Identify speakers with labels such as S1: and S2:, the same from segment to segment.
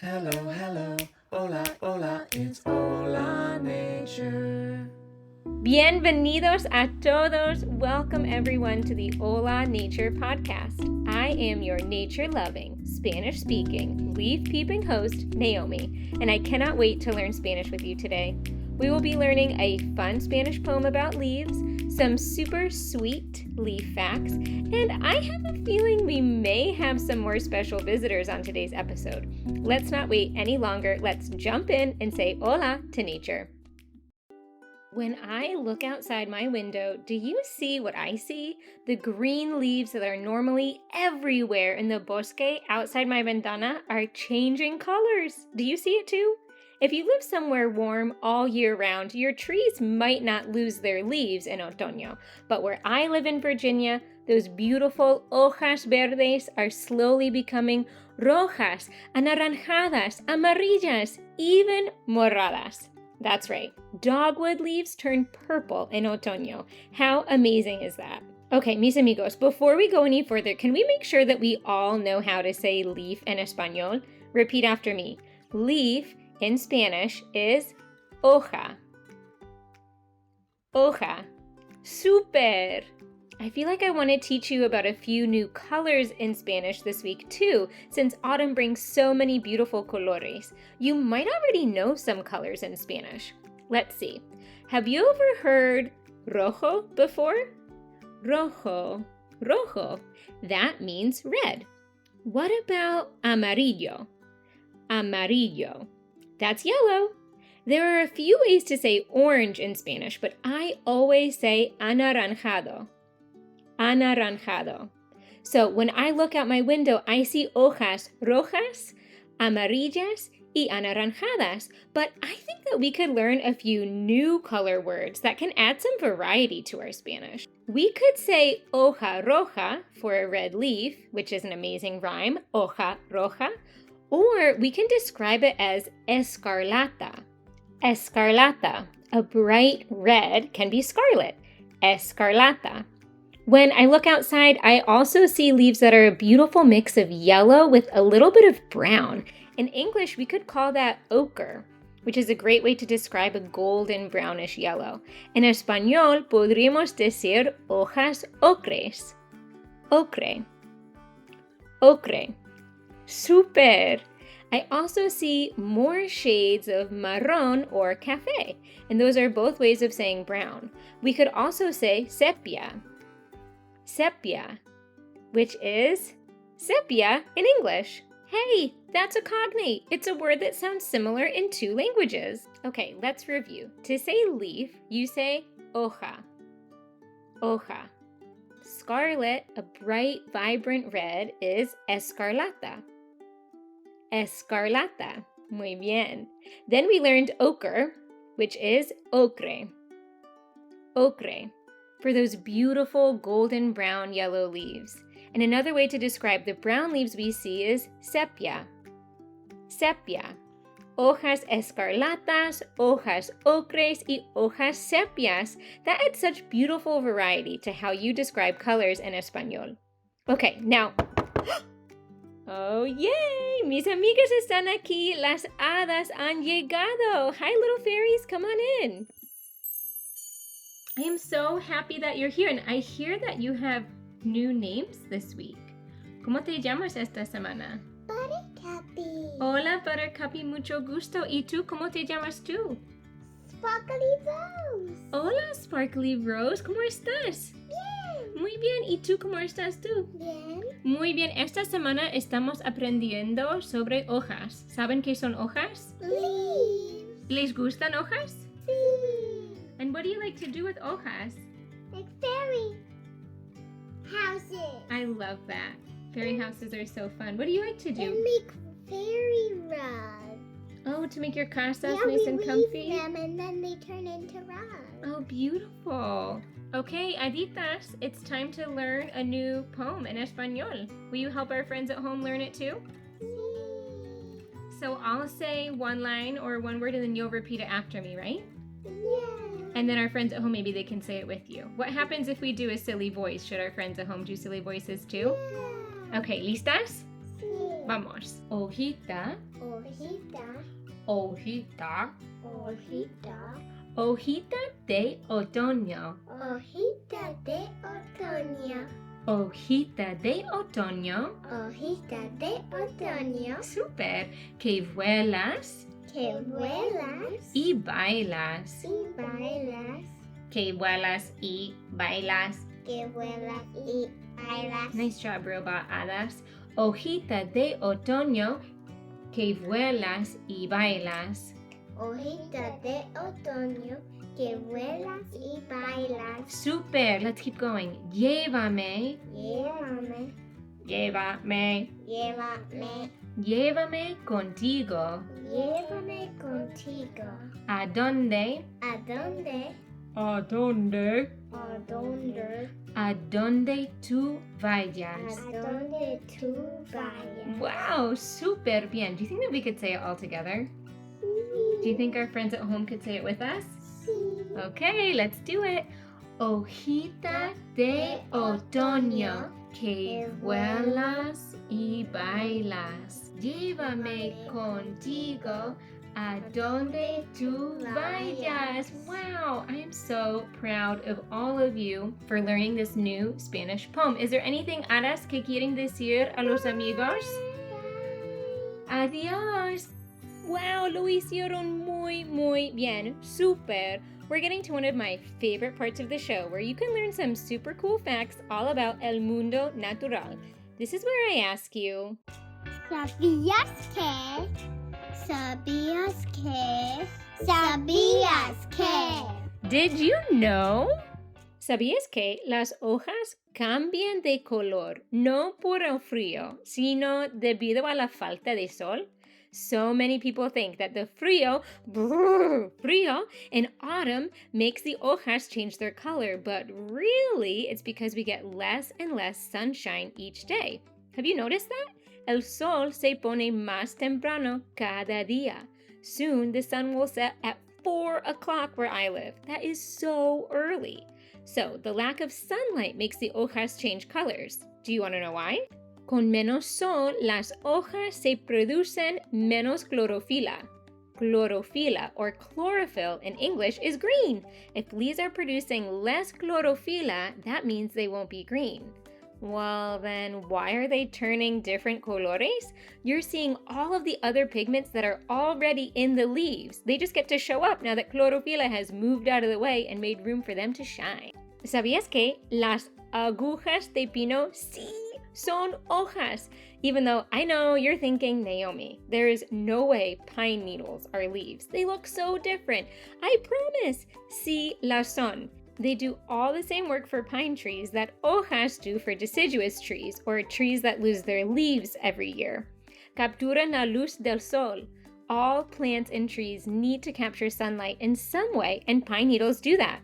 S1: Hello, hello, hola, hola, it's Hola Nature.
S2: Bienvenidos a todos. Welcome everyone to the Hola Nature podcast. I am your nature-loving, Spanish-speaking, leaf-peeping host, Naomi, and I cannot wait to learn Spanish with you today. We will be learning a fun Spanish poem about leaves, some super sweet leaf facts, and I have a feeling we may have some more special visitors on today's episode. Let's not wait any longer. Let's jump in and say hola to nature. When I look outside my window, do you see what I see? The green leaves that are normally everywhere in the bosque outside my ventana are changing colors. Do you see it too? If you live somewhere warm all year round, your trees might not lose their leaves in otoño. But where I live in Virginia, those beautiful hojas verdes are slowly becoming rojas, anaranjadas, amarillas, even moradas. That's right, dogwood leaves turn purple in otoño. How amazing is that? Okay, mis amigos, before we go any further, can we make sure that we all know how to say leaf in español? Repeat after me. Leaf in Spanish is hoja. Hoja. Super! I feel like I want to teach you about a few new colors in Spanish this week too, since autumn brings so many beautiful colores. You might already know some colors in Spanish. Let's see. Have you ever heard rojo before? Rojo, rojo. That means red. What about amarillo? Amarillo. That's yellow. There are a few ways to say orange in Spanish, but I always say anaranjado. Anaranjado. So when I look out my window, I see hojas rojas, amarillas, y anaranjadas. But I think that we could learn a few new color words that can add some variety to our Spanish. We could say hoja roja for a red leaf, which is an amazing rhyme, hoja roja, or we can describe it as escarlata. Escarlata, a bright red, can be scarlet. Escarlata. When I look outside, I also see leaves that are a beautiful mix of yellow with a little bit of brown. In English, we could call that ochre, which is a great way to describe a golden brownish yellow. En español, podríamos decir hojas ocres. Ocre. Ocre. Super! I also see more shades of marrón or café, and those are both ways of saying brown. We could also say sepia. Sepia, which is sepia in English. Hey, that's a cognate. It's a word that sounds similar in two languages. Okay, let's review. To say leaf, you say hoja. Hoja. Scarlet, a bright, vibrant red, is escarlata. Escarlata. Muy bien. Then we learned ochre, which is ocre. Ocre. For those beautiful golden brown yellow leaves. And another way to describe the brown leaves we see is sepia. Sepia. Hojas escarlatas, hojas ocres, y hojas sepias. That adds such beautiful variety to how you describe colors in español. Okay, now... Oh, yay! Mis amigas están aquí. Las hadas han llegado. Hi, little fairies. Come on in. I am so happy that you're here, and I hear that you have new names this week. ¿Cómo te llamas esta semana?
S3: Buttercuppy.
S2: Hola, Buttercuppy, mucho gusto. ¿Y tú, cómo te llamas tú?
S3: Sparkly Rose.
S2: Hola, Sparkly Rose, ¿cómo estás?
S3: Bien.
S2: Muy bien, ¿y tú cómo estás tú?
S3: Bien.
S2: Muy bien, esta semana estamos aprendiendo sobre hojas. ¿Saben qué son hojas?
S3: Leaves.
S2: ¿Les gustan hojas?
S3: Sí.
S2: And what do you like to do with hojas?
S3: Like fairy houses.
S2: I love that. Fairy houses are so fun. What do you like to
S3: And
S2: do?
S3: make fairy rugs.
S2: Oh, to make your casas
S3: Yeah,
S2: nice
S3: we
S2: and
S3: weave
S2: comfy?
S3: them and then they turn into rugs.
S2: Oh, beautiful. Okay, Aditas, it's time to learn a new poem in Español. Will you help our friends at home learn it too?
S3: Sí.
S2: So I'll say one line or one word and then you'll repeat it after me, right?
S3: Yeah.
S2: And then our friends at home, maybe they can say it with you. What happens if we do a silly voice? Should our friends at home do silly voices too?
S3: Yeah.
S2: Okay, listas?
S3: Sí.
S2: Vamos. Hojita,
S3: Hojita.
S2: hojita,
S3: Hojita.
S2: hojita de otoño,
S3: Hojita de otoño.
S2: hojita de otoño.
S3: Hojita de otoño.
S2: Super. Que vuelas
S3: Que vuelas
S2: y bailas.
S3: y bailas.
S2: Que vuelas y bailas.
S3: Que vuelas y bailas.
S2: Nice job, robot hadas. Hojita de otoño, que vuelas y bailas.
S3: Hojita de otoño. Que vuelas y bailas.
S2: Super. Let's keep going. Llévame,
S3: Llévame.
S2: llévame,
S3: Llévame.
S2: llévame contigo.
S3: Llévame contigo.
S2: ¿A dónde?
S3: ¿A dónde?
S2: ¿A dónde?
S3: ¿A dónde?
S2: A donde tú vayas.
S3: ¿A dónde tú vayas?
S2: Wow, super bien. Do you think that we could say it all together? Do you think our friends at home could say it with us?
S3: Sí.
S2: Okay, let's do it. Hojita de otoño, que vuelas y bailas. Llévame contigo a donde tú vayas. Wow, I am so proud of all of you for learning this new Spanish poem. Is there anything, Aras, que quieren decir a los amigos? Adiós. Wow, lo hicieron muy bien. Super. We're getting to one of my favorite parts of the show where you can learn some super cool facts all about el mundo natural. This is where I ask you,
S3: ¿Sabías que? ¿Sabías que? ¿Sabías que?
S2: did you know? ¿Sabías que las hojas cambian de color no por el frío, sino debido a la falta de sol? So many people think that the frío in autumn makes the hojas change their color, but really it's because we get less and less sunshine each day. Have you noticed that? El sol se pone más temprano cada día. Soon the sun will set at 4 o'clock where I live. That is so early. So the lack of sunlight makes the hojas change colors. Do you want to know why? Con menos sol, las hojas se producen menos clorofila. Chlorophila, or chlorophyll in English, is green. If leaves are producing less chlorophylla, that means they won't be green. Well, then why are they turning different colores? You're seeing all of the other pigments that are already in the leaves. They just get to show up now that chlorophylla has moved out of the way and made room for them to shine. ¿Sabías que las agujas de pino sí son hojas? Even though I know you're thinking, Naomi, there is no way pine needles are leaves. They look so different. I promise. Sí las son. They do all the same work for pine trees that hojas do for deciduous trees, or trees that lose their leaves every year. Capturan la luz del sol. All plants and trees need to capture sunlight in some way, and pine needles do that.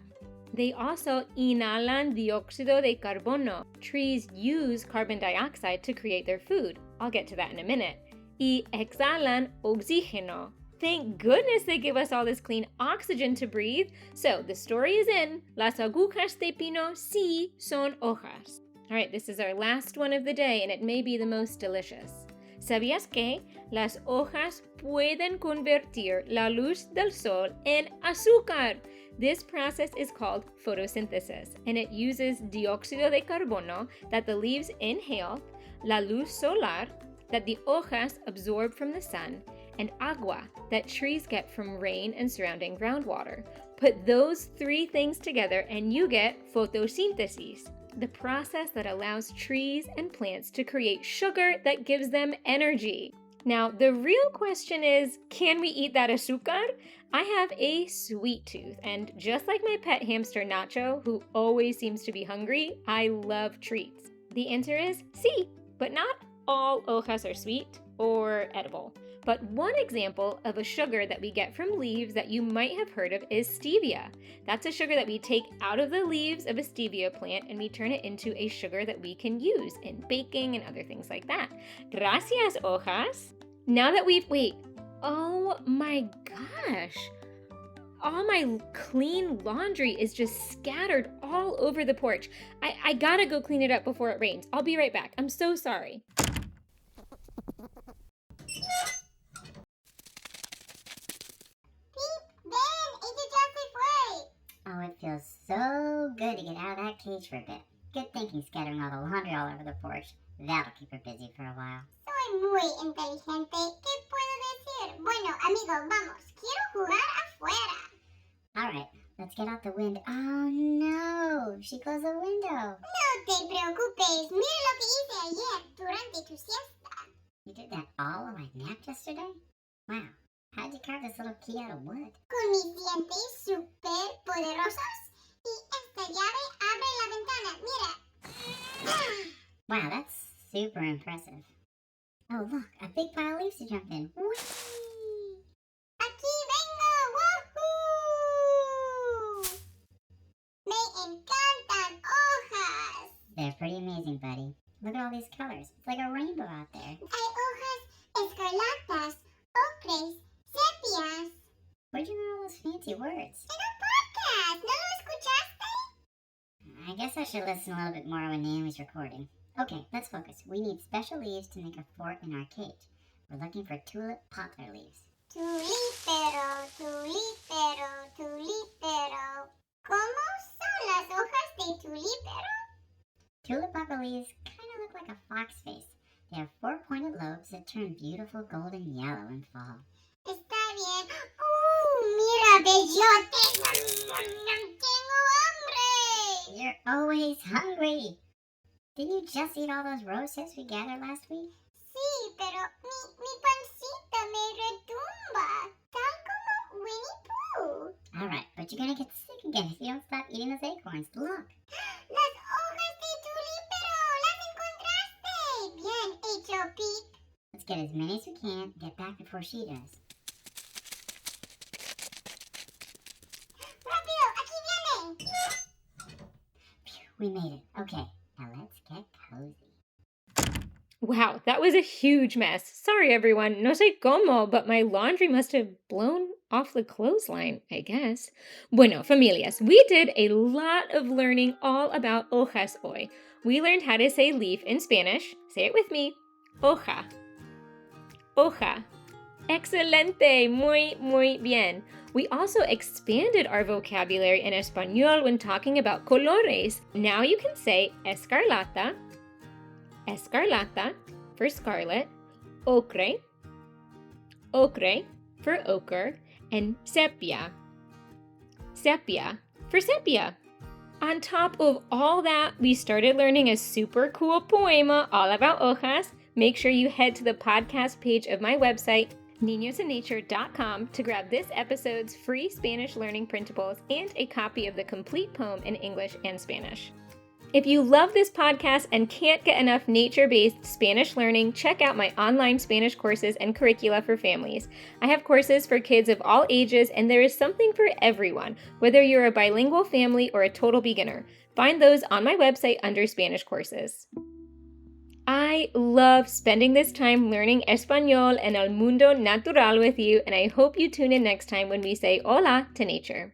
S2: They also inhalan dióxido de carbono. Trees use carbon dioxide to create their food. I'll get to that in a minute. Y exhalan oxígeno. Thank goodness they give us all this clean oxygen to breathe. So the story is in. Las agujas de pino sí son hojas. All right, this is our last one of the day, and it may be the most delicious. ¿Sabías que las hojas pueden convertir la luz del sol en azúcar? This process is called photosynthesis, and it uses dióxido de carbono that the leaves inhale, la luz solar that the hojas absorb from the sun, and agua that trees get from rain and surrounding groundwater. Put those three things together and you get photosynthesis, the process that allows trees and plants to create sugar that gives them energy. Now, the real question is, can we eat that azúcar? I have a sweet tooth, and just like my pet hamster Nacho, who always seems to be hungry, I love treats. The answer is sí, but not all hojas are sweet or edible. But one example of a sugar that we get from leaves that you might have heard of is stevia. That's a sugar that we take out of the leaves of a stevia plant and we turn it into a sugar that we can use in baking and other things like that. Gracias, hojas. Now that wait, oh my gosh. All my clean laundry is just scattered all over the porch. I gotta go clean it up before it rains. I'll be right back. I'm so sorry.
S4: cage for a bit. Good thinking, scattering all the laundry all over the porch. That'll keep her busy for a while.
S3: Soy muy inteligente. ¿Qué puedo decir? Bueno, amigos, vamos. Quiero jugar afuera.
S4: All right, let's get out the window. Oh, no. She closed the window.
S3: No te preocupes. Mira lo que hice ayer durante tu siesta.
S4: You did that all while I napped yesterday? Wow. How'd you carve this little key out of wood?
S3: Con mis dientes súper poderosos. Y esta llave abre la ventana. Mira.
S4: Wow, that's super impressive. Oh, look, a big pile of leaves to jump in. Whee!
S3: Aquí vengo. ¡Woohoo! Me encantan hojas.
S4: They're pretty amazing, buddy. Look at all these colors. It's like a rainbow out there.
S3: Hay hojas escarlatas, ocres, sepias.
S4: Where'd you learn all those fancy words?
S3: En un podcast. ¿No lo escuchaste?
S4: I guess I should listen a little bit more when Naomi's recording. Okay, let's focus. We need special leaves to make a fort in our cage. We're looking for tulip poplar leaves.
S3: Tulípero, tulípero, tulípero. ¿Cómo son las hojas de tulípero?
S4: Tulip poplar leaves kind of look like a fox face. They have 4 pointed lobes that turn beautiful golden yellow in fall.
S3: Está bien. Mira, bellote. Tengo hambre.
S4: You're always hungry. Didn't you just eat all those roses we gathered last week?
S3: Sí, pero mi pancita me retumba. Tal como Winnie Pooh.
S4: All right, but you're gonna get sick again if you don't stop eating those acorns. Look.
S3: Las hojas de tulípero. Las encontraste. Bien hecho, Píp.
S4: Let's get as many as we can. Get back before she does.
S3: Rápido, aquí viene.
S4: Phew, we made it. Okay, now let's get cozy.
S2: Wow, that was a huge mess. Sorry, everyone. No sé cómo, but my laundry must have blown off the clothesline, I guess. Bueno, familias, we did a lot of learning all about hojas hoy. We learned how to say leaf in Spanish. Say it with me. Hoja. Hoja. Excelente. Muy bien. We also expanded our vocabulary in español when talking about colores. Now you can say escarlata, escarlata for scarlet, ocre, ocre for ochre, and sepia, sepia for sepia. On top of all that, we started learning a super cool poema all about hojas. Make sure you head to the podcast page of my website, niñosandnature.com, to grab this episode's free Spanish learning printables and a copy of the complete poem in English and Spanish. If you love this podcast and can't get enough nature-based Spanish learning, check out my online Spanish courses and curricula for families. I have courses for kids of all ages, and there is something for everyone, whether you're a bilingual family or a total beginner. Find those on my website under Spanish courses. I love spending this time learning español and el mundo natural with you, and I hope you tune in next time when we say hola to nature.